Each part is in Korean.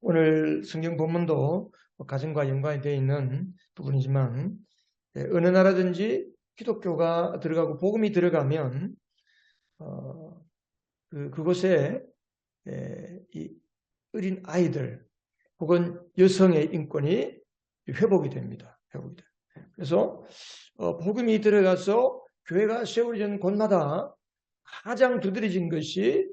오늘 성경 본문도 가정과 연관이 되어 있는 부분이지만 어느 나라든지 기독교가 들어가고 복음이 들어가면 그곳에 이 어린 아이들 혹은 여성의 인권이 회복이 됩니다. 회복이 돼요. 그래서 복음이 들어가서 교회가 세워진 곳마다 가장 두드러진 것이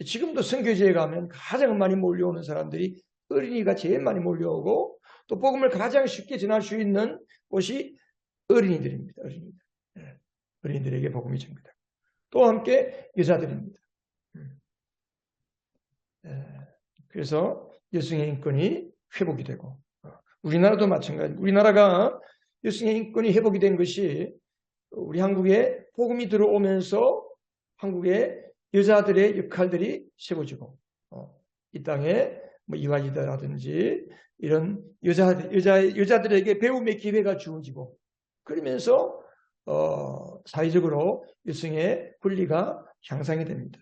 지금도 선교지에 가면 가장 많이 몰려오는 사람들이 어린이가 제일 많이 몰려오고 또 복음을 가장 쉽게 전할 수 있는 곳이 어린이들입니다. 어린이들. 어린이들에게 복음이 전합니다. 또 함께 여자들입니다. 그래서 여성의 인권이 회복이 되고 우리나라도 마찬가지입니다. 우리나라가 여성의 인권이 회복이 된 것이 우리 한국에 복음이 들어오면서 한국의 여자들의 역할들이 세워지고 이 땅에 뭐 이화여대라든지 이런 여자들에게 배움의 기회가 주어지고 그러면서 사회적으로 여성의 권리가 향상이 됩니다.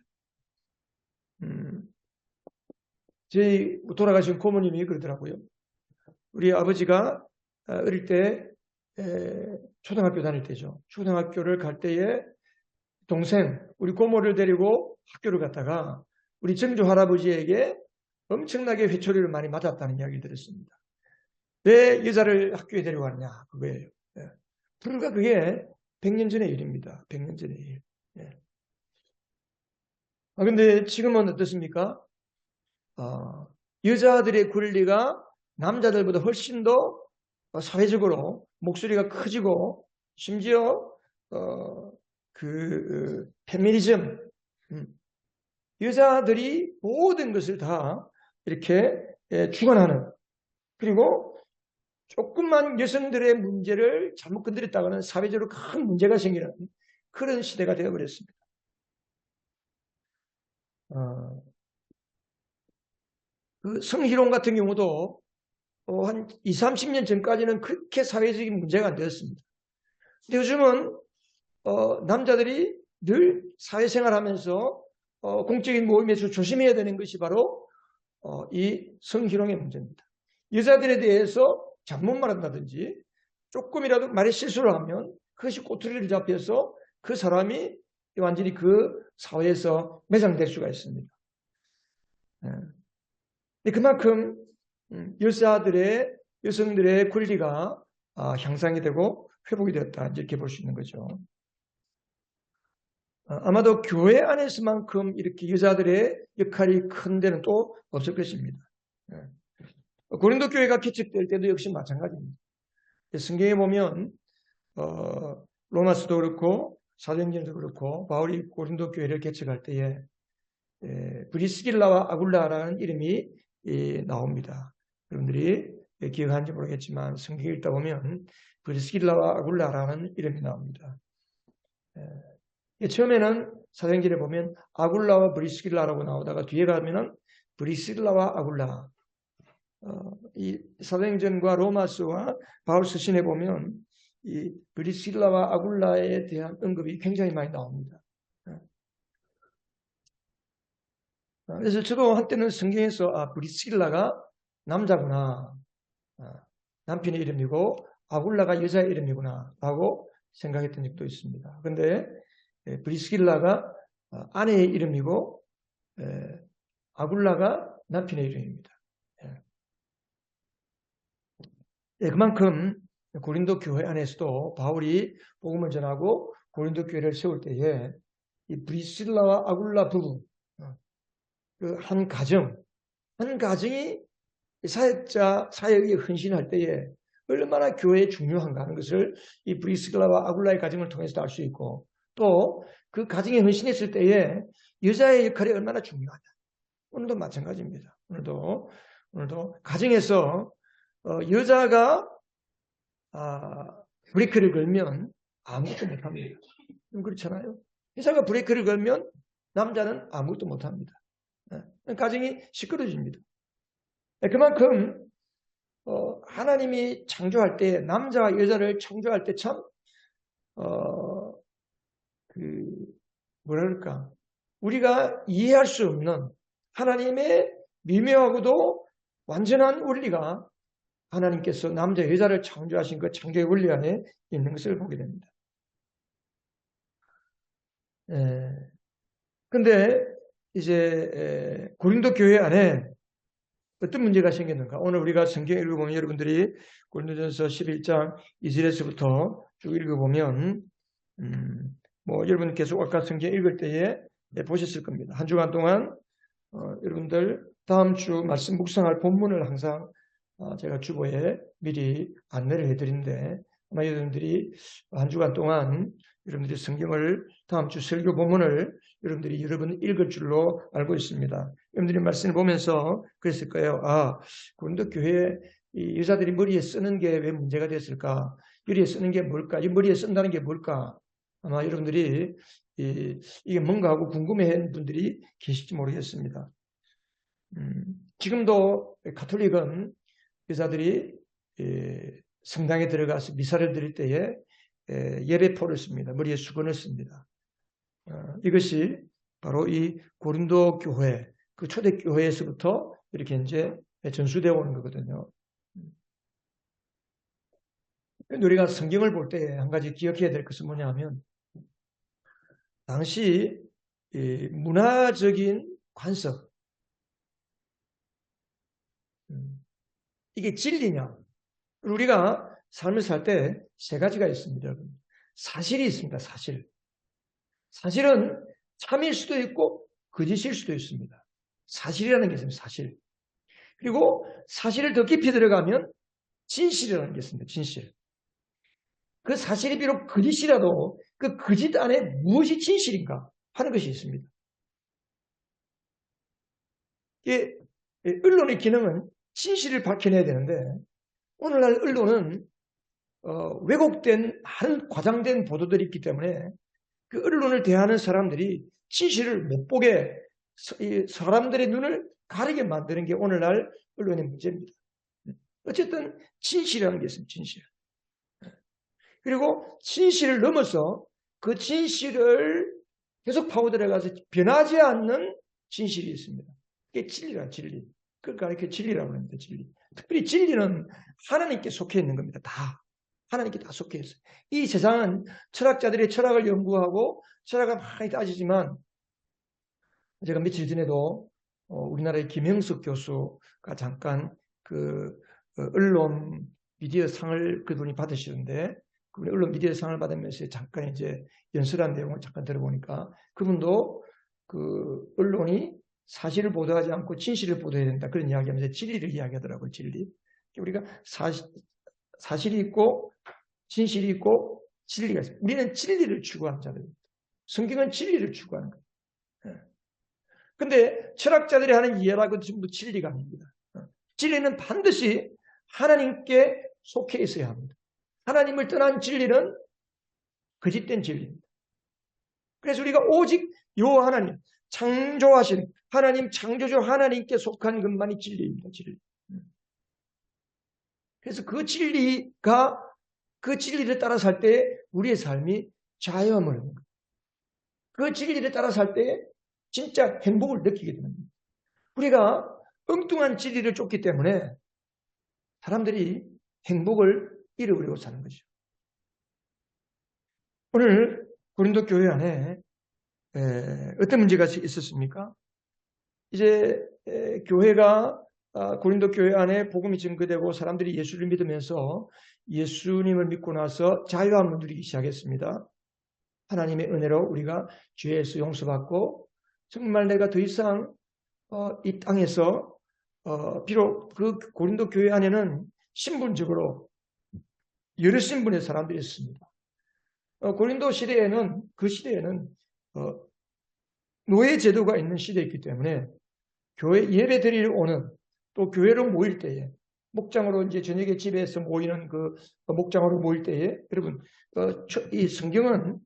저희 돌아가신 고모님이 그러더라고요. 우리 아버지가 어릴 때 초등학교 다닐 때죠. 초등학교를 갈 때에 동생, 우리 고모를 데리고 학교를 갔다가 우리 정조 할아버지에게 엄청나게 회초리를 많이 맞았다는 이야기를 들었습니다. 왜 여자를 학교에 데려왔냐? 그거예요. 불과 그게 100년 전의 일입니다. 100년 전의 일. 근데 지금은 어떻습니까? 여자들의 권리가 남자들보다 훨씬 더 사회적으로 목소리가 커지고 심지어 페미니즘, 여자들이 모든 것을 다 이렇게 주관하는, 그리고 조금만 여성들의 문제를 잘못 건드렸다가는 사회적으로 큰 문제가 생기는 그런 시대가 되어버렸습니다. 그 성희롱 같은 경우도 한 20, 30년 전까지는 그렇게 사회적인 문제가 안 되었습니다. 근데 요즘은 남자들이 늘 사회생활하면서 공적인 모임에서 조심해야 되는 것이 바로 이 성희롱의 문제입니다. 여자들에 대해서 잘못 말한다든지 조금이라도 말에 실수를 하면 그것이 꼬투리를 잡혀서 그 사람이 완전히 그 사회에서 매장될 수가 있습니다. 그만큼 여성들의 권리가 향상이 되고 회복이 되었다 이렇게 볼 수 있는 거죠. 아마도 교회 안에서만큼 이렇게 여자들의 역할이 큰 데는 또 없을 것입니다. 고린도 교회가 개척될 때도 역시 마찬가지입니다. 성경에 보면 로마서도 그렇고 사도행전도 그렇고 바울이 고린도 교회를 개척할 때에 브리스길라와 아굴라라는 이름이 나옵니다. 여러분들이 기억하는지 모르겠지만 성경 읽다 보면 브리스길라와 아굴라라는 이름이 나옵니다. 처음에는 사도행전에 보면 아굴라와 브리스길라라고 나오다가 뒤에 가면은 브리스길라와 아굴라. 이 사도행전과 로마서와 바울 서신에 보면 이 브리스길라와 아굴라에 대한 언급이 굉장히 많이 나옵니다. 그래서 저도 한때는 성경에서 브리스길라가 남자구나, 남편의 이름이고 아굴라가 여자의 이름이구나 라고 생각했던 적도 있습니다. 그런데 브리스길라가 아내의 이름이고 아굴라가 남편의 이름입니다. 그만큼 고린도 교회 안에서도 바울이 복음을 전하고 고린도 교회를 세울 때에 이 브리스길라와 아굴라 부부, 그 한 가정이 사역에 헌신할 때에 얼마나 교회에 중요한가 하는 것을 이 브리스길라와 아굴라의 가정을 통해서 알 수 있고, 또 그 가정에 헌신했을 때에 여자의 역할이 얼마나 중요하냐. 오늘도 마찬가지입니다. 오늘도 가정에서 여자가 브레이크를 걸면 아무것도 못합니다. 그렇잖아요. 여자가 브레이크를 걸면 남자는 아무것도 못합니다. 가정이 시끄러집니다. 그만큼 하나님이 창조할 때, 남자와 여자를 창조할 때 참 뭐라 그럴까, 우리가 이해할 수 없는 하나님의 미묘하고도 완전한 원리가 하나님께서 남자 여자를 창조하신 그 창조의 원리 안에 있는 것을 보게 됩니다. 근데 이제 고린도 교회 안에 어떤 문제가 생겼는가? 오늘 우리가 성경 읽어보면 여러분들이 고린도전서 11장 2절에서부터 쭉 읽어보면 뭐 여러분 계속 아까 성경 읽을 때에 보셨을 겁니다. 한 주간 동안 여러분들 다음 주 말씀 묵상할 본문을 항상 제가 주보에 미리 안내를 해드리는데 아마 여러분들이 한 주간 동안 여러분들이 성경을 다음 주 설교 본문을 여러분들이 여러 번 읽을 줄로 알고 있습니다. 여러분들이 말씀을 보면서 그랬을 거예요. 고린도 교회 이 여자들이 머리에 쓰는 게 왜 문제가 됐을까? 머리에 쓰는 게 뭘까? 이 머리에 쓴다는 게 뭘까? 아마 여러분들이 이게 뭔가 하고 궁금해하는 분들이 계실지 모르겠습니다. 지금도 가톨릭은 여자들이 성당에 들어가서 미사를 드릴 때에 예배포를 씁니다. 머리에 수건을 씁니다. 이것이 바로 이 고린도 교회, 그 초대 교회에서부터 이렇게 이제 전수되어 오는 거거든요. 우리가 성경을 볼 때 한 가지 기억해야 될 것은 뭐냐면 당시 문화적인 관습, 이게 진리냐? 우리가 삶을 살 때 세 가지가 있습니다, 여러분. 사실이 있습니다, 사실. 사실은 참일 수도 있고 거짓일 수도 있습니다. 사실이라는 게 있습니다, 사실. 그리고 사실을 더 깊이 들어가면 진실이라는 게 있습니다, 진실. 그 사실이 비록 거짓이라도 그 거짓 안에 무엇이 진실인가 하는 것이 있습니다. 언론의 기능은 진실을 밝혀내야 되는데 오늘날 언론은 왜곡된 많은 과장된 보도들이 있기 때문에 그 언론을 대하는 사람들이 진실을 못 보게 사람들의 눈을 가리게 만드는 게 오늘날 언론의 문제입니다. 어쨌든 진실이라는 게 있습니다. 진실. 그리고 진실을 넘어서 그 진실을 계속 파고들어가서 변하지 않는 진실이 있습니다. 그게 진리라 진리. 그러니까 이렇게 진리라고 합니다. 진리. 특별히 진리는 하나님께 속해 있는 겁니다. 다. 하나님께 다 속해 있어요. 이 세상은 철학자들이 철학을 연구하고 철학을 많이 따지지만 제가 며칠 전에도 우리나라의 김형석 교수가 잠깐 그 언론 미디어 상을 그분이 받으시는데 그분이 언론 미디어 상을 받으면서 잠깐 이제 연설한 내용을 잠깐 들어보니까 그분도 그 언론이 사실을 보도하지 않고 진실을 보도해야 된다 그런 이야기하면서 진리를 이야기하더라고요. 진리. 우리가 사실이 있고 진실이 있고 진리가 있습니다. 우리는 진리를 추구하는 자들입니다. 성경은 진리를 추구하는 거예요. 근데 철학자들이 하는 이해라고 전부 진리가 아닙니다. 진리는 반드시 하나님께 속해 있어야 합니다. 하나님을 떠난 진리는 거짓된 진리입니다. 그래서 우리가 오직 요 하나님, 창조하신 하나님, 창조주 하나님께 속한 것만이 진리입니다. 진리. 그래서 그 진리가 그 진리를 따라 살 때 우리의 삶이 자유함을 얻는 거예요. 그 진리를 따라 살 때 진짜 행복을 느끼게 되는 거예요. 우리가 엉뚱한 진리를 쫓기 때문에 사람들이 행복을 잃어버리고 사는 거죠. 오늘 고린도 교회 안에 어떤 문제가 있었습니까? 이제 교회가 고린도 교회 안에 복음이 증거되고 사람들이 예수를 믿으면서 예수님을 믿고 나서 자유함을 누리기 시작했습니다. 하나님의 은혜로 우리가 죄에서 용서받고 정말 내가 더 이상 이 땅에서 비록 그 고린도 교회 안에는 신분적으로 여러 신분의 사람들이 있습니다. 고린도 시대에는 그 시대에는 노예 제도가 있는 시대였기 때문에 교회 예배 드리러 오는 또 교회로 모일 때에 목장으로 이제 저녁에 집에서 모이는 그 목장으로 모일 때에 여러분 이 성경은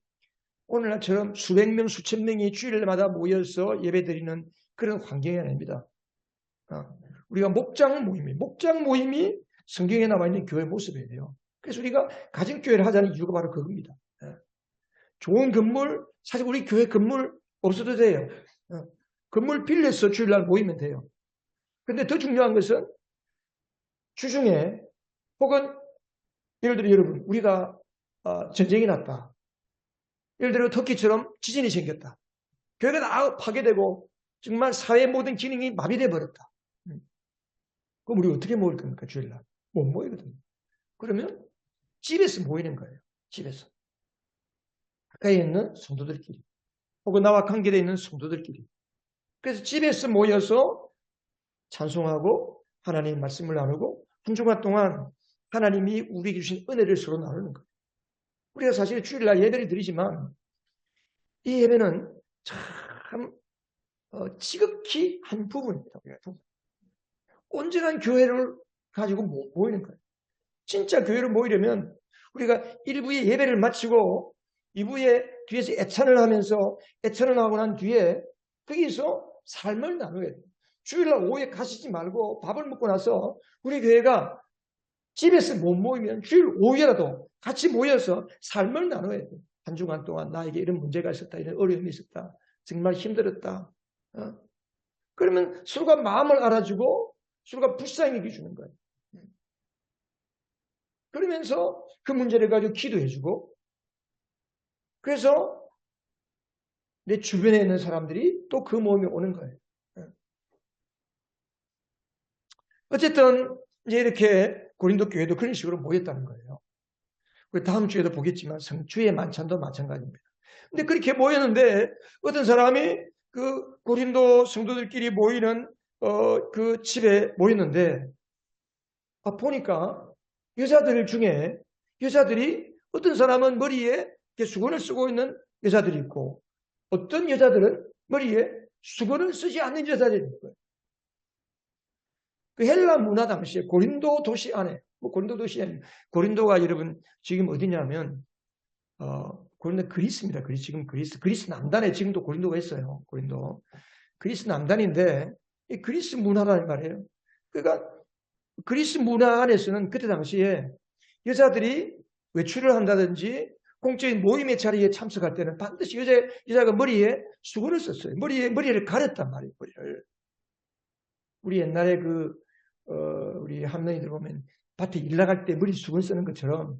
오늘날처럼 수백 명 수천 명이 주일마다 모여서 예배 드리는 그런 환경이 아닙니다. 우리가 목장 모임이 성경에 나와 있는 교회 모습이에요. 그래서 우리가 가정교회를 하자는 이유가 바로 그겁니다. 좋은 건물, 사실 우리 교회 건물 없어도 돼요. 건물 빌려서 주일날 모이면 돼요. 근데 더 중요한 것은 주중에 혹은 예를 들어 여러분 우리가 전쟁이 났다. 예를 들어 터키처럼 지진이 생겼다. 교회가 다 파괴되고 정말 사회의 모든 기능이 마비돼 버렸다. 그럼 우리 어떻게 모일 겁니까? 주일날 못 모이거든요. 그러면 집에서 모이는 거예요. 집에서 가까이 있는 성도들끼리 혹은 나와 관계되어 있는 성도들끼리. 그래서 집에서 모여서 찬송하고 하나님의 말씀을 나누고 한 주간 동안 하나님이 우리에게 주신 은혜를 서로 나누는 거예요. 우리가 사실 주일날 예배를 드리지만 이 예배는 참 지극히 한 부분입니다. 온전한 교회를 가지고 모이는 거예요. 진짜 교회를 모이려면 우리가 1부의 예배를 마치고 2부에 뒤에서 애찬을 하면서 애찬을 하고 난 뒤에 거기서 삶을 나눠야 돼요. 주일날 오후에 가시지 말고 밥을 먹고 나서 우리 교회가 집에서 못 모이면 주일 오후에라도 같이 모여서 삶을 나눠야 돼요. 한 주간 동안 나에게 이런 문제가 있었다. 이런 어려움이 있었다. 정말 힘들었다. 그러면 서로가 마음을 알아주고 서로가 불쌍히 여겨주는 거예요. 그러면서 그 문제를 가지고 기도해주고 그래서 내 주변에 있는 사람들이 또 그 모임에 오는 거예요. 어쨌든 이제 이렇게 고린도 교회도 그런 식으로 모였다는 거예요. 다음 주에도 보겠지만 성주의 만찬도 마찬가지입니다. 근데 그렇게 모였는데 어떤 사람이 그 고린도 성도들끼리 모이는 그 집에 모였는데 보니까 여자들 중에 여자들이 어떤 사람은 머리에 수건을 쓰고 있는 여자들이 있고 어떤 여자들은 머리에 수건을 쓰지 않는 여자들이 있고요. 그 헬라 문화 당시에 고린도 도시 안에 고린도 도시 안에 고린도가 여러분 지금 어디냐면 고린도 그리스입니다. 지금 그리스 남단에 지금도 고린도가 있어요. 고린도 그리스 남단인데 이 그리스 문화라는 말이에요. 그러니까 그리스 문화 안에서는 그때 당시에 여자들이 외출을 한다든지 공적인 모임의 자리에 참석할 때는 반드시 여자가 머리에 수건을 썼어요. 머리를 가렸단 말이에요. 머리를. 우리 옛날에 우리 할머니들 보면 밭에 일 나갈 때 머리 수건 쓰는 것처럼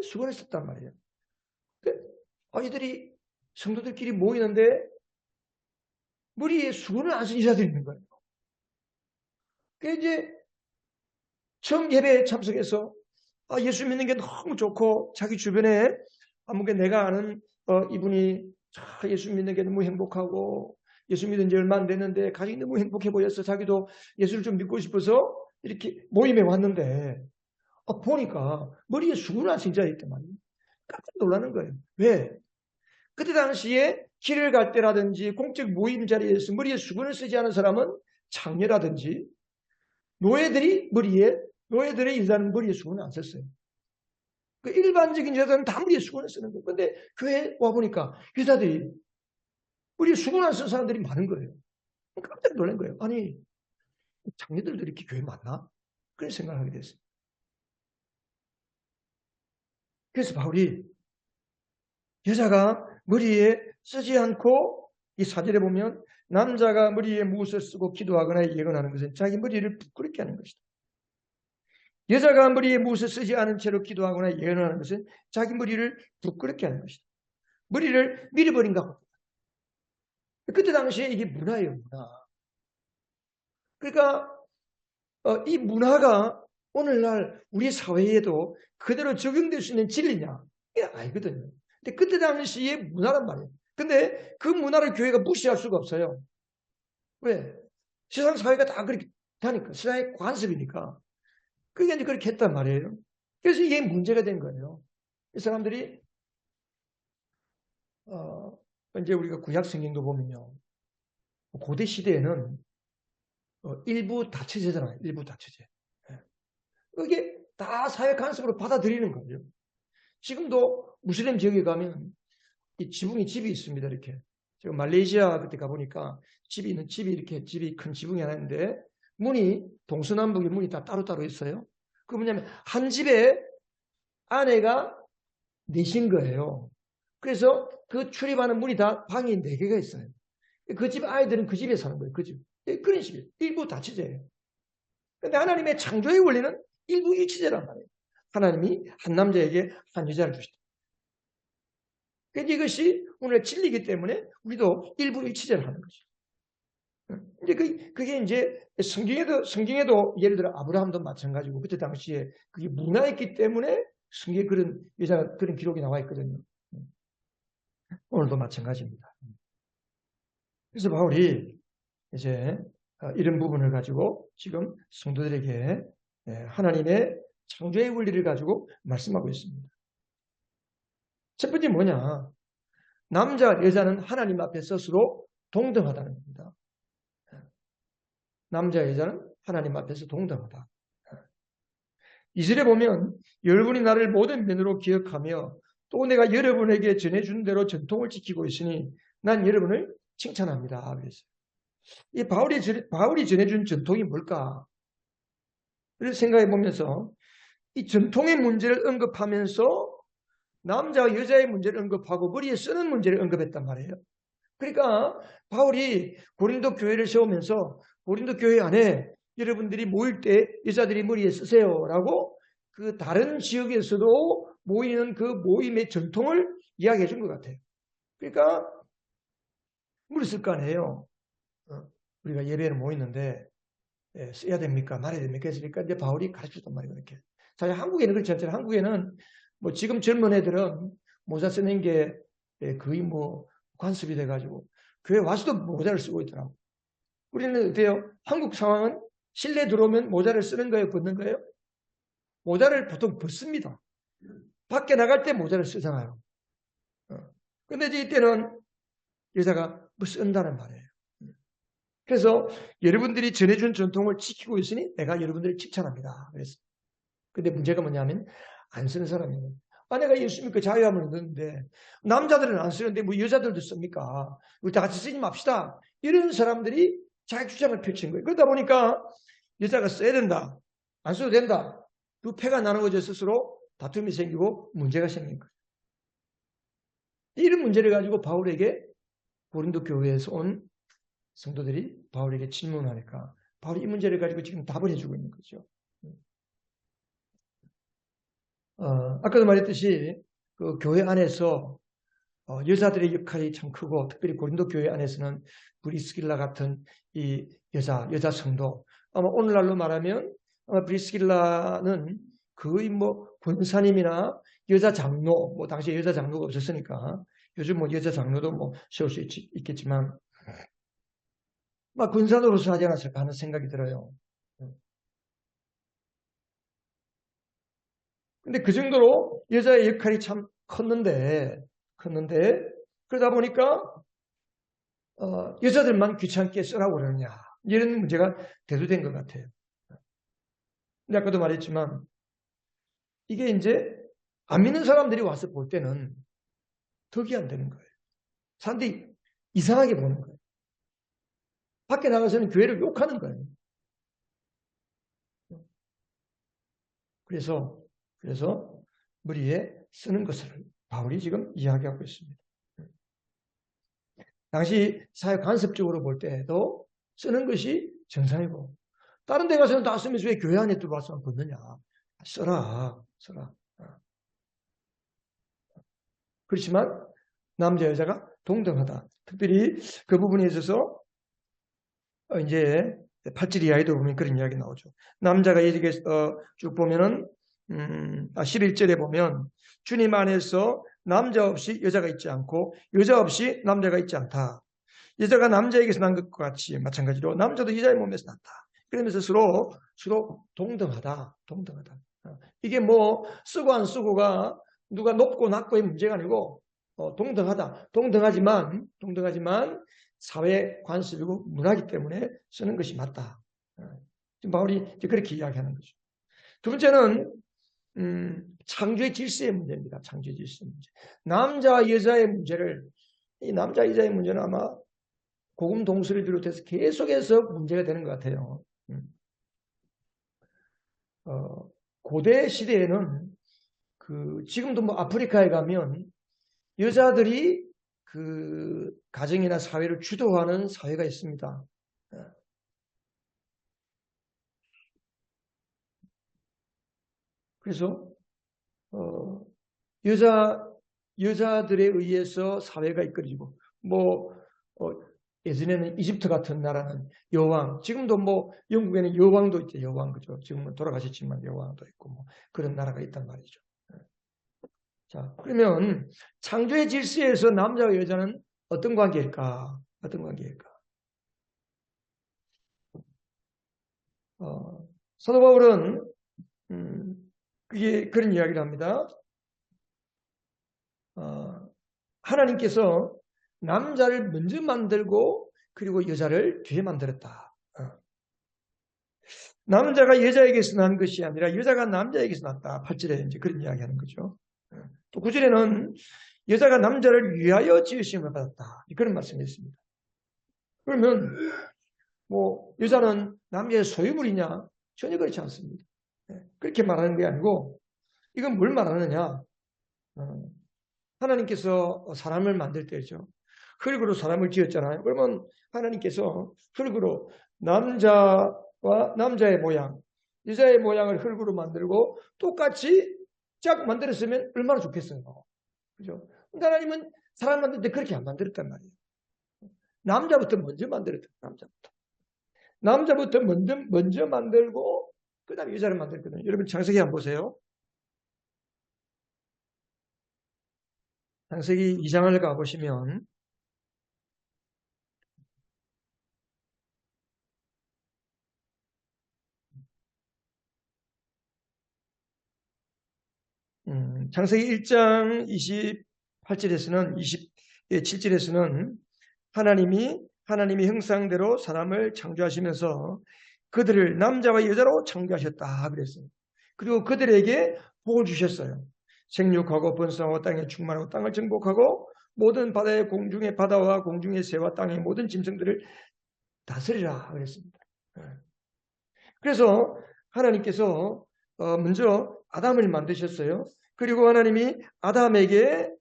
수건을 썼단 말이에요. 아이들이 성도들끼리 모이는데 머리에 수건을 안 쓴 여자들이 있는 거예요. 그래서 이제 처음 예배에 참석해서 예수 믿는 게 너무 좋고 자기 주변에 아무게 내가 아는 이분이 예수 믿는 게 너무 행복하고 예수 믿은 지 얼마 안 됐는데 가족이 너무 행복해 보여서 자기도 예수를 좀 믿고 싶어서 이렇게 모임에 왔는데 보니까 머리에 수건을 안 쓴 자가 있단 말이에요. 깜짝 놀라는 거예요. 왜? 그때 당시에 길을 갈 때라든지 공적 모임 자리에서 머리에 수건을 쓰지 않은 사람은 장녀라든지 노예들이 일단 머리에 수건을 안 썼어요. 그 일반적인 여자들은 다 머리에 수건을 쓰는 거예요. 근데 교회에 와보니까 여자들이 머리에 수건 안 쓴 사람들이 많은 거예요. 깜짝 놀란 거예요. 아니, 장녀들도 이렇게 교회 많나? 그런 생각을 하게 됐어요. 그래서 바울이 여자가 머리에 쓰지 않고 이 사절에 보면 남자가 머리에 무엇을 쓰고 기도하거나 예언하는 것은 자기 머리를 부끄럽게 하는 것이다. 여자가 머리에 무엇을 쓰지 않은 채로 기도하거나 예언하는 것은 자기 머리를 부끄럽게 하는 것이다. 머리를 밀어버린다고. 그때 당시에 이게 문화예요, 문화. 그러니까 이 문화가 오늘날 우리 사회에도 그대로 적용될 수 있는 진리냐? 이게 아니거든요. 근데 그때 당시의 문화란 말이에요. 근데 그 문화를 교회가 무시할 수가 없어요. 왜? 세상 사회가 다 그렇게 하니까. 세상의 관습이니까. 그게 이제 그렇게 했단 말이에요. 그래서 이게 문제가 된 거예요. 이 사람들이, 이제 우리가 구약 성경도 보면요. 고대 시대에는 일부 다처제잖아요. 일부 다처제. 그게 다 사회 관습으로 받아들이는 거예요. 지금도 무슬림 지역에 가면 이 집이 있습니다. 이렇게. 제가 말레이시아 그때 가보니까 집이 큰 지붕이 하나 있는데 동서남북의 문이 다 따로따로 있어요. 그 뭐냐면 한 집에 아내가 넷인 거예요. 그래서 그 출입하는 문이 다 방이 4개가 있어요. 그 집 아이들은 그 집에 사는 거예요. 그 집. 그런 식이에요. 일부 다처제예요. 근데 하나님의 창조의 원리는 일부일치제란 말이에요. 하나님이 한 남자에게 한 여자를 주시다. 그러니까 이것이 오늘의 진리이기 때문에 우리도 일부일치제를 하는 거죠. 이제 그게 이제 성경에도 예를 들어 아브라함도 마찬가지고 그때 당시에 그게 문화였기 때문에 성경에 그런 여자 그런 기록이 나와 있거든요. 오늘도 마찬가지입니다. 그래서 바울이 이제 이런 부분을 가지고 지금 성도들에게 하나님의 창조의 원리를 가지고 말씀하고 있습니다. 첫 번째 뭐냐? 남자, 여자는 하나님 앞에 스스로 동등하다는 겁니다. 남자, 여자는 하나님 앞에서 동등하다. 2절에 보면 여러분이 나를 모든 면으로 기억하며 또 내가 여러분에게 전해준 대로 전통을 지키고 있으니 난 여러분을 칭찬합니다. 그래서 이 바울이 전해준 전통이 뭘까? 를 생각해 보면서 이 전통의 문제를 언급하면서 남자와 여자의 문제를 언급하고 머리에 쓰는 문제를 언급했단 말이에요. 그러니까 바울이 고린도 교회를 세우면서 고린도 교회 안에 여러분들이 모일 때 여자들이 머리에 쓰세요라고 그 다른 지역에서도 모이는 그 모임의 전통을 이야기해 준 것 같아요. 그러니까 머리 쓸 거 아니에요. 우리가 예배를 모이는데 써야 됩니까? 말해야 됩니까? 했으니까 이제 바울이 가르쳤단 말이에요. 그렇게. 사실 한국에는 그렇지 않잖아요. 한국에는 뭐 지금 젊은 애들은 모자 쓰는 게 거의 뭐 관습이 돼가지고 교회 와서도 모자를 쓰고 있더라고. 우리는 어때요? 한국 상황은 실내 들어오면 모자를 쓰는 거예요? 벗는 거예요? 모자를 보통 벗습니다. 밖에 나갈 때 모자를 쓰잖아요. 근데 이제 이때는 여자가 뭐 쓴다는 말이에요. 그래서 여러분들이 전해준 전통을 지키고 있으니 내가 여러분들을 칭찬합니다. 그래서 근데 문제가 뭐냐면 안 쓰는 사람이에요. 내가 예수 믿고 자유함을 얻는데 남자들은 안 쓰는데 뭐 여자들도 씁니까? 우리 다 같이 쓰지 맙시다. 이런 사람들이 자기 주장을 펼친 거예요. 그러다 보니까 여자가 써야 된다. 안 써도 된다. 그 패가 나누어져 스스로 다툼이 생기고 문제가 생긴 거예요. 이런 문제를 가지고 바울에게 고린도 교회에서 온 성도들이 바울에게 질문하니까 바울이 이 문제를 가지고 지금 답을 해주고 있는 거죠. 아까도 말했듯이 그 교회 안에서 여자들의 역할이 참 크고 특별히 고린도 교회 안에서는 브리스길라 같은 이 여자 성도 아마 오늘날로 말하면 아마 브리스길라는 거의 뭐 권사님이나 여자 장로 뭐 당시에 여자 장로가 없었으니까 요즘 뭐 여자 장로도 뭐 세울 수 있겠지만 막 권사노로서 하지 않았을까 하는 생각이 들어요. 근데 그 정도로 여자의 역할이 참 컸는데 그러다 보니까 여자들만 귀찮게 쓰라고 그러느냐 이런 문제가 대두된 것 같아요. 근데 아까도 말했지만 이게 이제 안 믿는 사람들이 와서 볼 때는 덕이 안 되는 거예요. 사람들이 이상하게 보는 거예요. 밖에 나가서는 교회를 욕하는 거예요. 그래서 머리에 쓰는 것을 바울이 지금 이야기하고 있습니다. 당시 사회 간섭적으로 볼 때도 쓰는 것이 정상이고 다른 데 가서는 다 쓰면서 왜 교회 안에 들어와서 벗느냐. 써라. 그렇지만 남자 여자가 동등하다. 특별히 그 부분에 있어서 이제 8절 이하에도 보면 그런 이야기 나오죠. 남자가 이렇게 쭉 보면은 11절에 보면 주님 안에서 남자 없이 여자가 있지 않고 여자 없이 남자가 있지 않다. 여자가 남자에게서 난 것과 같이 마찬가지로 남자도 여자의 몸에서 났다. 그러면서 서로 동등하다. 이게 뭐 쓰고 안 쓰고가 누가 높고 낮고의 문제가 아니고 동등하지만 사회 관습이고 문화이기 때문에 쓰는 것이 맞다. 지금 바울이 그렇게 이야기하는 거죠. 두 번째는 창조의 질서의 문제입니다. 창조의 질서의 문제. 남자와 여자의 문제를 이 남자 여자의 문제는 아마 고금 동서를 비롯해서 계속해서 문제가 되는 것 같아요. 고대 시대에는 지금도 뭐 아프리카에 가면 여자들이 그 가정이나 사회를 주도하는 사회가 있습니다. 그래서 여자들에 의해서 사회가 이끌어지고 뭐 예전에는 이집트 같은 나라는 여왕, 지금도 뭐 영국에는 여왕도 있죠. 여왕, 그죠? 지금은 돌아가셨지만 여왕도 있고 뭐 그런 나라가 있단 말이죠. 자, 그러면 창조의 질서에서 남자와 여자는 어떤 관계일까? 어떤 관계일까? 사도 바울은 그게 그런 이야기를 합니다. 하나님께서 남자를 먼저 만들고 그리고 여자를 뒤에 만들었다. 남자가 여자에게서 난 것이 아니라 여자가 남자에게서 났다. 8절에 이제 그런 이야기 하는 거죠. 또 9절에는 여자가 남자를 위하여 지으심을 받았다. 그런 말씀이 있습니다. 그러면 뭐 여자는 남자의 소유물이냐? 전혀 그렇지 않습니다. 그렇게 말하는 게 아니고 이건 뭘 말하느냐? 하나님께서 사람을 만들 때죠. 흙으로 사람을 지었잖아요. 그러면 하나님께서 흙으로 남자의 모양, 여자의 모양을 흙으로 만들고 똑같이 짝 만들었으면 얼마나 좋겠어요. 그죠? 근데 하나님은 사람 만들 때 그렇게 안 만들었단 말이에요. 남자부터 먼저 만들었다. 남자부터 먼저 만들고 그 다음에 여자를 만들거든요. 여러분 창세기 한번 보세요. 창세기 2장을 가보시면 창세기 1장 28절에서는 27절에서는 하나님이 형상대로 사람을 창조하시면서 그들을 남자와 여자로 창조하셨다 그랬어요. 그리고 그들에게 복을 주셨어요. 생육하고 번성하고 땅에 충만하고 땅을 정복하고 모든 공중의 바다와 공중의 새와 땅의 모든 짐승들을 다스리라 그랬습니다. 그래서 하나님께서 먼저 아담을 만드셨어요. 그리고 하나님이 아담에게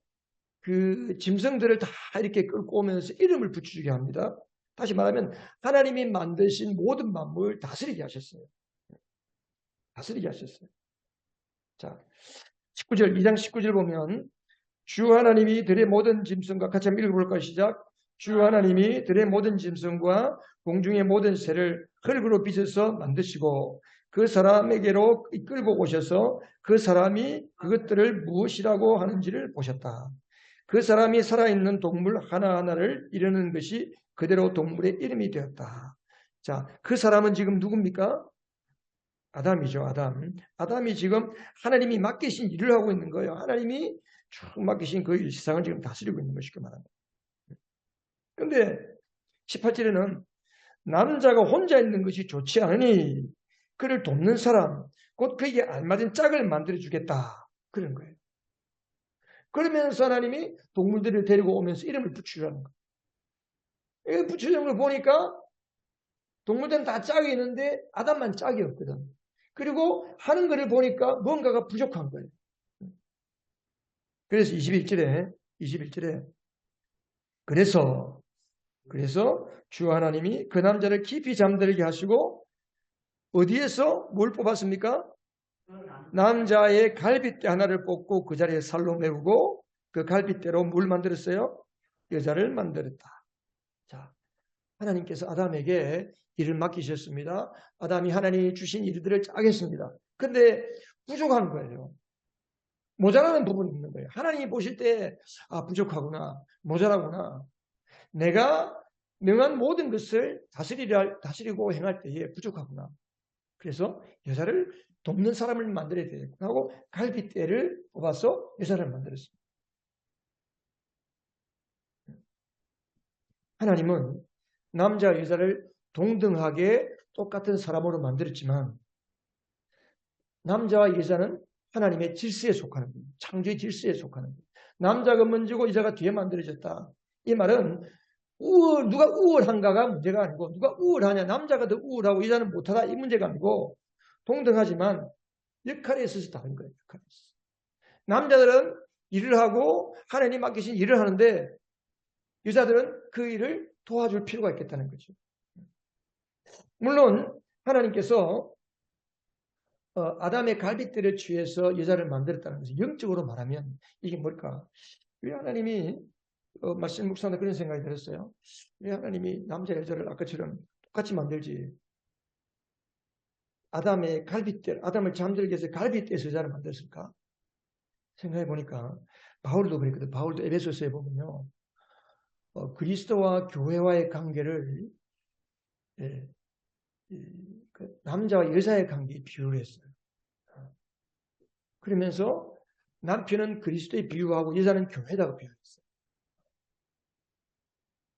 그 짐승들을 다 이렇게 끌고 오면서 이름을 붙여주게 합니다. 다시 말하면 하나님이 만드신 모든 만물을 다스리게 하셨어요. 다스리게 하셨어요. 자, 19절, 2장 19절 보면 주 하나님이 들의 모든 짐승과 같이 한번 읽어볼까요? 시작. 주 하나님이 들의 모든 짐승과 공중의 모든 새를 흙으로 빚어서 만드시고 그 사람에게로 이끌고 오셔서 그 사람이 그것들을 무엇이라고 하는지를 보셨다. 그 사람이 살아있는 동물 하나하나를 이루는 것이 그대로 동물의 이름이 되었다. 자, 그 사람은 지금 누굽니까? 아담이죠, 아담. 아담이 지금 하나님이 맡기신 일을 하고 있는 거예요. 하나님이 쭉 맡기신 그 세상을 지금 다스리고 있는 것이고 말합니다. 그런데 18절에는 남자가 혼자 있는 것이 좋지 않으니 그를 돕는 사람, 곧 그에게 알맞은 짝을 만들어 주겠다. 그런 거예요. 그러면서 하나님이 동물들을 데리고 오면서 이름을 붙이라는 거예요. 이 붙이는 걸 보니까 동물들은 다 짝이 있는데 아담만 짝이 없거든. 그리고 하는 것을 보니까 뭔가가 부족한 거예요. 그래서 21절에 그래서 주 하나님이 그 남자를 깊이 잠들게 하시고 어디에서 뭘 뽑았습니까? 남자의 갈빗대 하나를 뽑고 그 자리에 살로 메우고 그 갈빗대로 뭘 만들었어요? 여자를 만들었다. 자, 하나님께서 아담에게 일을 맡기셨습니다. 아담이 하나님이 주신 일들을 짜겠습니다. 근데 부족한 거예요. 모자라는 부분이 있는 거예요. 하나님이 보실 때 부족하구나, 모자라구나. 내가 명한 모든 것을 다스리고 행할 때에 부족하구나. 그래서 여자를 돕는 사람을 만들어야 되겠구나 하고 갈빗대를 뽑아서 여자를 만들었습니다. 하나님은 남자와 여자를 동등하게 똑같은 사람으로 만들었지만 남자와 여자는 하나님의 질서에 속하는 거예요. 창조의 질서에 속하는 거예요. 남자가 먼저고 여자가 뒤에 만들어졌다. 이 말은 누가 우월한가가 문제가 아니고 누가 우월하냐, 남자가 더 우월하고 여자는 못하다 이 문제가 아니고 동등하지만 역할에 있어서 다른 거예요. 역할에 있어서. 남자들은 일을 하고 하나님 맡기신 일을 하는데 여자들은 그 일을 도와줄 필요가 있겠다는 거죠. 물론 하나님께서 아담의 갈빗대를 취해서 여자를 만들었다는 것은 영적으로 말하면 이게 뭘까? 왜 하나님이 말씀 묵상하다 그런 생각이 들었어요. 왜 하나님이 남자 여자를 아까처럼 똑같이 만들지? 아담의 갈빗대, 아담을 잠들게 해서 갈빗대에서 여자를 만들었을까? 생각해 보니까 바울도 그랬거든. 바울도 에베소서에 보면요, 그리스도와 교회와의 관계를 예, 그 남자와 여자의 관계에 비유를 했어요. 그러면서 남편은 그리스도에 비유하고 여자는 교회다고 비유했어요.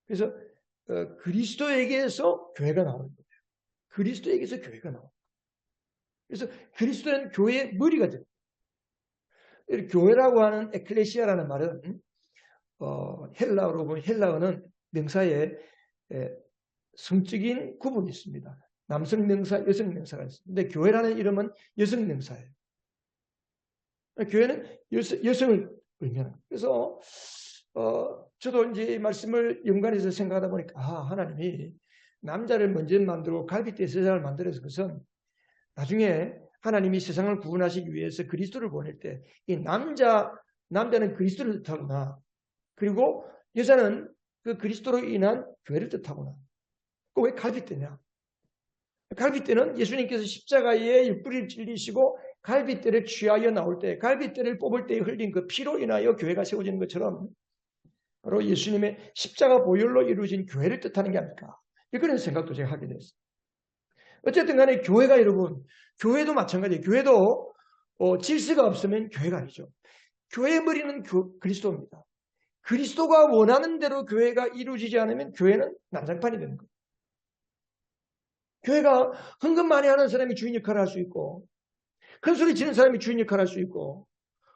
그래서 그리스도에게서 교회가 나오는 거예요. 그리스도에게서 교회가 나와요. 그래서 그리스도는 교회의 머리가 돼요. 교회라고 하는 에클레시아라는 말은 헬라어로 보면 헬라어는 명사에 성적인 구분이 있습니다. 남성 명사, 여성 명사가 있습니다. 근데 교회라는 이름은 여성 명사예요. 교회는 여성을 의미하는 거예요. 그래서 저도 이제 이 말씀을 연관해서 생각하다 보니까 하나님이 남자를 먼저 만들고 갈빗대에 세상을 만들어서 그것은 나중에 하나님이 세상을 구원하시기 위해서 그리스도를 보낼 때 이 남자는 그리스도를 뜻하구나. 그리고 여자는 그 그리스도로 인한 교회를 뜻하구나. 왜 갈빗대냐? 갈빗대는 예수님께서 십자가에 육부리를 찔리시고 갈빗대를 취하여 나올 때, 갈빗대를 뽑을 때 흘린 그 피로 인하여 교회가 세워지는 것처럼 바로 예수님의 십자가 보혈로 이루어진 교회를 뜻하는 게 아닐까. 그런 생각도 제가 하게 됐어요. 어쨌든 간에 교회가 여러분, 교회도 마찬가지예요. 교회도 질서가 없으면 교회가 아니죠. 교회의 머리는 그리스도입니다. 그리스도가 원하는 대로 교회가 이루어지지 않으면 교회는 난장판이 되는 거예요. 교회가 헌금 많이 하는 사람이 주인 역할을 할 수 있고, 큰 소리 치는 사람이 주인 역할을 할 수 있고,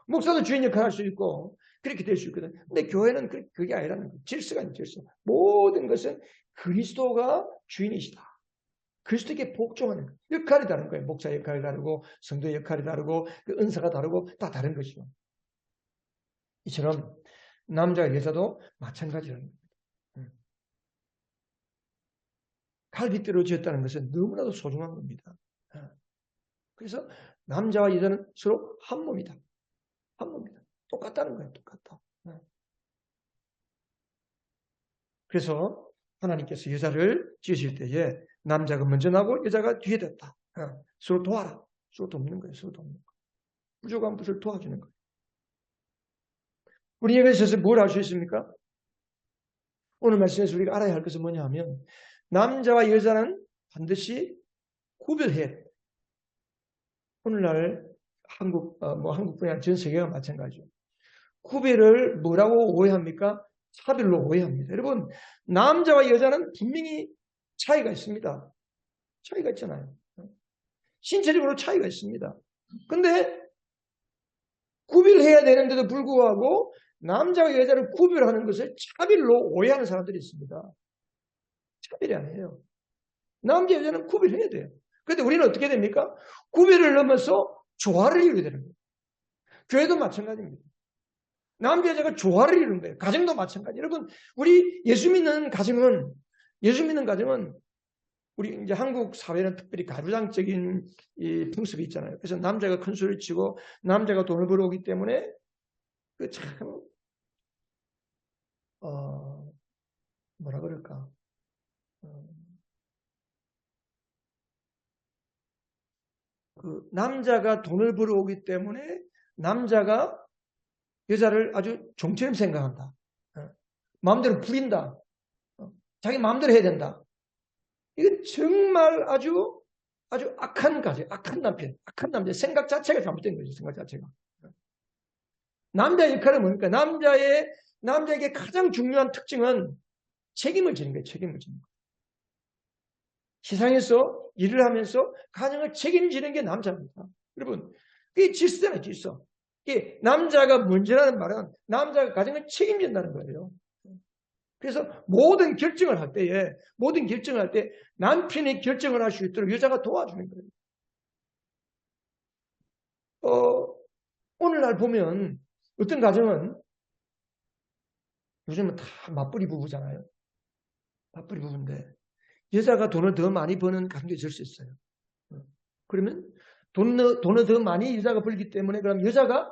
목사도 주인 역할을 할 수 있고, 그렇게 될 수 있거든. 근데 교회는 그게 아니라는 거예요. 질서가 아닌 질서. 모든 것은 그리스도가 주인이시다. 그리스도에게 복종하는 거예요. 역할이 다른 거예요. 목사 역할이 다르고, 성도의 역할이 다르고, 그 은사가 다르고, 다 다른 것이죠. 이처럼 남자와 여자도 마찬가지라는 겁니다. 갈빗대로 지었다는 것은 너무나도 소중한 겁니다. 그래서 남자와 여자는 서로 한 몸이다. 한 몸이다. 똑같다는 거예요. 똑같다. 그래서 하나님께서 여자를 지으실 때에 남자가 먼저 나고 여자가 뒤에 됐다. 서로 도와라. 서로 돕는 거예요. 서로 돕는 거예요. 부족한 분을 도와주는 거예요. 우리에게 있어서 뭘 알 수 있습니까? 오늘 말씀에서 우리가 알아야 할 것은 뭐냐 하면 남자와 여자는 반드시 구별해야 돼요. 오늘날 한국뿐이 아니라 전 세계가 마찬가지죠. 구별을 뭐라고 오해합니까? 차별로 오해합니다. 여러분, 남자와 여자는 분명히 차이가 있습니다. 차이가 있잖아요. 신체적으로 차이가 있습니다. 근데 구별해야 되는데도 불구하고 남자와 여자를 구별하는 것을 차별로 오해하는 사람들이 있습니다. 차별이 아니에요. 남자 여자는 구별해야 돼요. 그런데 우리는 어떻게 됩니까? 구별을 넘어서 조화를 이루게 되는 거예요. 교회도 마찬가지입니다. 남자 여자가 조화를 이루는 거예요. 가정도 마찬가지. 여러분, 우리 예수 믿는 가정은 우리 이제 한국 사회는 특별히 가부장적인 이 풍습이 있잖아요. 그래서 남자가 큰 소리를 치고 남자가 돈을 벌어오기 때문에 그 참 뭐라 그럴까? 그 남자가 돈을 벌어오기 때문에 남자가 여자를 아주 종처럼 생각한다. 마음대로 부린다. 자기 마음대로 해야 된다. 이건 정말 아주 악한 가정, 악한 남편, 악한 남자. 생각 자체가 잘못된 거죠. 생각 자체가. 남자의 역할은 뭡니까? 남자에게 가장 중요한 특징은 책임을 지는 거예요. 책임을 지는 거예요. 세상에서 일을 하면서 가정을 책임지는 게 남자입니다. 여러분, 그게 질서잖아요. 질서. 이게 남자가 먼저라는 말은 남자가 가정을 책임진다는 거예요. 그래서 모든 결정을 할 때 남편이 결정을 할 수 있도록 여자가 도와주는 거예요. 오늘날 보면 어떤 가정은 요즘은 다 맞벌이 부부잖아요. 맞벌이 부부인데 여자가 돈을 더 많이 버는 가정도 있을 수 있어요. 그러면 돈을 더 많이 여자가 벌기 때문에 그럼 여자가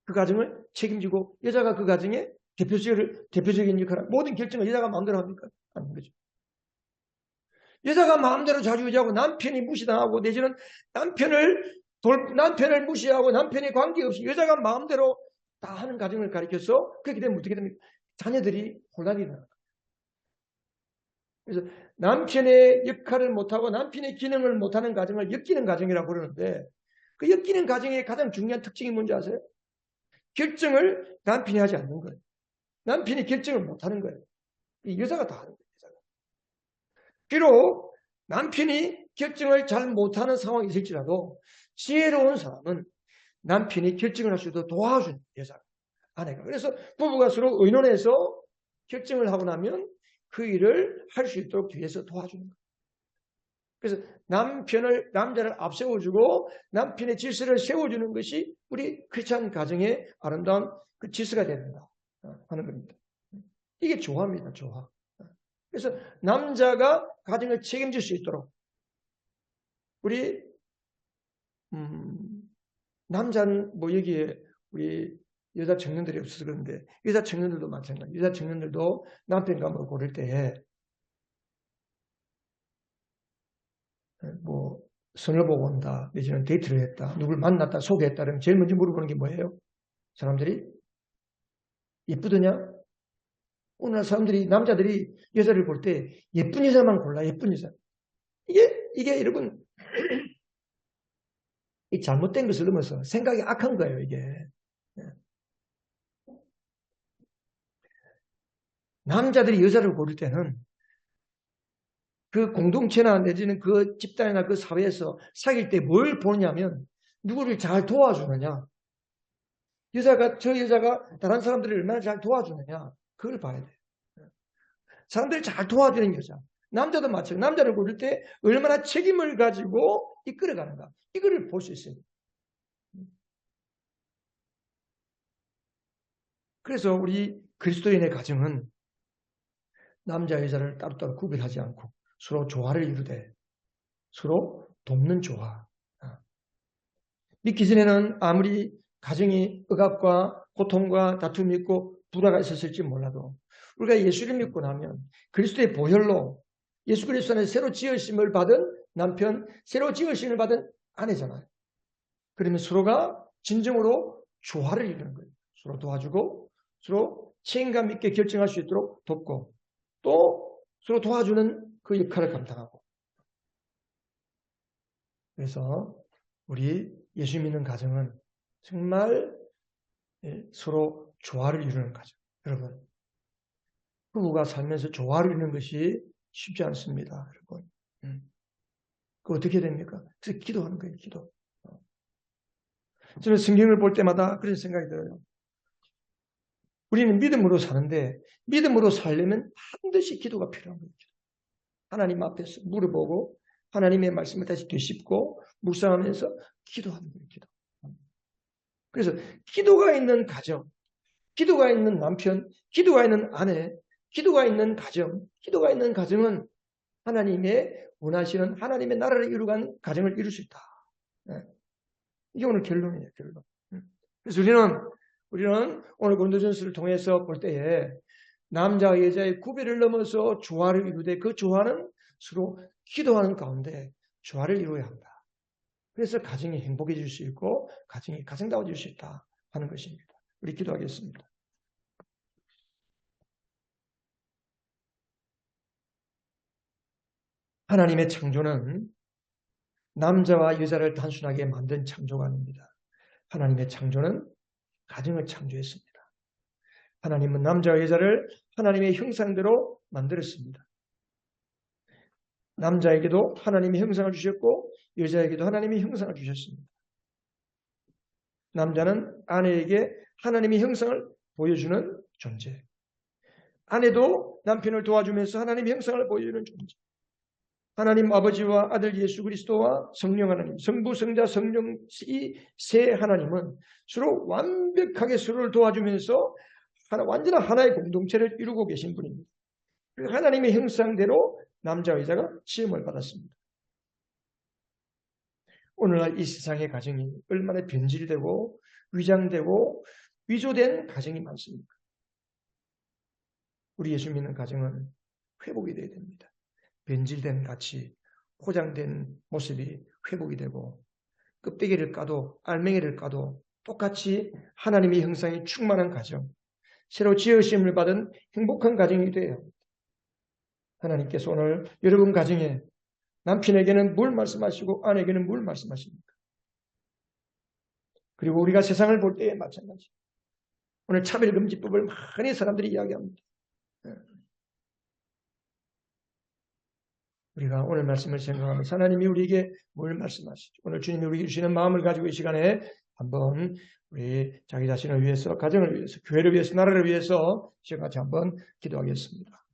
그 가정을 책임지고 여자가 그 가정의 대표적인 역할을 모든 결정을 여자가 마음대로 합니까? 아닌 거죠. 여자가 마음대로 좌지우지하고 남편이 무시당하고 내지는 남편을 무시하고 남편의 관계없이 여자가 마음대로 다 하는 가정을 가리켜서 그렇게 되면 어떻게 됩니까? 자녀들이 혼란이 일어나요. 그래서 남편의 역할을 못하고 남편의 기능을 못하는 가정을 엮이는 가정이라고 부르는데 그 엮이는 가정의 가장 중요한 특징이 뭔지 아세요? 결정을 남편이 하지 않는 거예요. 남편이 결정을 못하는 거예요. 이 여자가 다 하는 거예요. 여자가. 비록 남편이 결정을 잘 못하는 상황이 있을지라도 지혜로운 사람은 남편이 결정을 할 수 있도록 도와주는 여자가, 아내가. 그래서 부부가 서로 의논해서 결정을 하고 나면 그 일을 할 수 있도록 뒤에서 도와주는 거예요. 그래서 남자를 앞세워주고 남편의 질서를 세워주는 것이 우리 크리스찬 가정의 아름다운 그 질서가 된다 하는 겁니다. 이게 조화입니다. 조화. 그래서 남자가 가정을 책임질 수 있도록 우리 남자는 뭐 여기에 우리 여자 청년들이 없어서 그런데 여자 청년들도 마찬가지. 여자 청년들도 남편과 뭐 고를 때에 뭐 선을 보고 온다, 내지는 데이트를 했다, 누굴 만났다, 소개했다 그러면 제일 먼저 물어보는 게 뭐예요? 사람들이 예쁘더냐? 오늘 사람들이 남자들이 여자를 볼 때 예쁜 여자만 골라. 예쁜 여자. 이게 여러분 이 잘못된 것을 넘어서 생각이 악한 거예요. 이게 남자들이 여자를 고를 때는 그 공동체나 내지는 그 집단이나 그 사회에서 사귈 때 뭘 보냐면 누구를 잘 도와주느냐, 저 여자가 다른 사람들을 얼마나 잘 도와주느냐, 그걸 봐야 돼요. 사람들을 잘 도와주는 여자. 남자도 마찬가지로 남자를 고를 때 얼마나 책임을 가지고 이끌어가는가, 이거를 볼 수 있습니다. 그래서 우리 그리스도인의 가정은 남자 여자를 따로따로 구별하지 않고 서로 조화를 이루되 서로 돕는 조화. 믿기 전에는 아무리 가정이 억압과 고통과 다툼이 있고 불화가 있었을지 몰라도 우리가 예수를 믿고 나면 그리스도의 보혈로 예수 그리스도 안에 새로 지으심을 받은 남편, 새로 지으심을 받은 아내잖아요. 그러면 서로가 진정으로 조화를 이루는 거예요. 서로 도와주고 서로 책임감 있게 결정할 수 있도록 돕고 또 서로 도와주는 그 역할을 감당하고. 그래서 우리 예수 믿는 가정은 정말 서로 조화를 이루는 가정. 여러분, 부부가 살면서 조화를 이루는 것이 쉽지 않습니다. 여러분. 그 어떻게 됩니까? 그래서 기도하는 거예요. 기도. 저는 성경을 볼 때마다 그런 생각이 들어요. 우리는 믿음으로 사는데 믿음으로 살려면 반드시 기도가 필요한 거죠. 하나님 앞에서 물어보고 하나님의 말씀을 다시 되씹고 묵상하면서 기도하는 거예요. 기도. 그래서 기도가 있는 가정, 기도가 있는 남편, 기도가 있는 아내, 기도가 있는 가정, 기도가 있는 가정은 하나님의 원하시는 하나님의 나라를 이루어가는 가정을 이룰 수 있다. 이게 오늘 결론이에요. 결론. 그래서 우리는 오늘 고린도전서를 통해서 볼 때에 남자와 여자의 구별을 넘어서 조화를 이루되 그 조화는 서로 기도하는 가운데 조화를 이루어야 한다. 그래서 가정이 행복해질 수 있고 가정이 가정다워질 수 있다 하는 것입니다. 우리 기도하겠습니다. 하나님의 창조는 남자와 여자를 단순하게 만든 창조가 아닙니다. 하나님의 창조는 가정을 창조했습니다. 하나님은 남자와 여자를 하나님의 형상대로 만들었습니다. 남자에게도 하나님의 형상을 주셨고 여자에게도 하나님의 형상을 주셨습니다. 남자는 아내에게 하나님의 형상을 보여주는 존재. 아내도 남편을 도와주면서 하나님의 형상을 보여주는 존재. 하나님 아버지와 아들 예수 그리스도와 성령 하나님, 성부, 성자, 성령 이 세 하나님은 서로 완벽하게 서로를 도와주면서 완전한 하나의 공동체를 이루고 계신 분입니다. 하나님의 형상대로 남자와 여자가 지음을 받았습니다. 오늘날 이 세상의 가정이 얼마나 변질되고 위장되고 위조된 가정이 많습니까? 우리 예수 믿는 가정은 회복이 되어야 됩니다. 변질된 가치, 포장된 모습이 회복이 되고 껍데기를 까도 알맹이를 까도 똑같이 하나님의 형상이 충만한 가정, 새로 지으심을 받은 행복한 가정이 돼요. 하나님께서 오늘 여러분 가정에 남편에게는 뭘 말씀하시고 아내에게는 뭘 말씀하십니까? 그리고 우리가 세상을 볼 때에 마찬가지. 오늘 차별금지법을 많이 사람들이 이야기합니다. 우리가 오늘 말씀을 생각하면서 하나님이 우리에게 뭘 말씀하시죠? 오늘 주님이 우리에게 주시는 마음을 가지고 이 시간에 한번 우리 자기 자신을 위해서, 가정을 위해서, 교회를 위해서, 나라를 위해서 같이 한번 기도하겠습니다.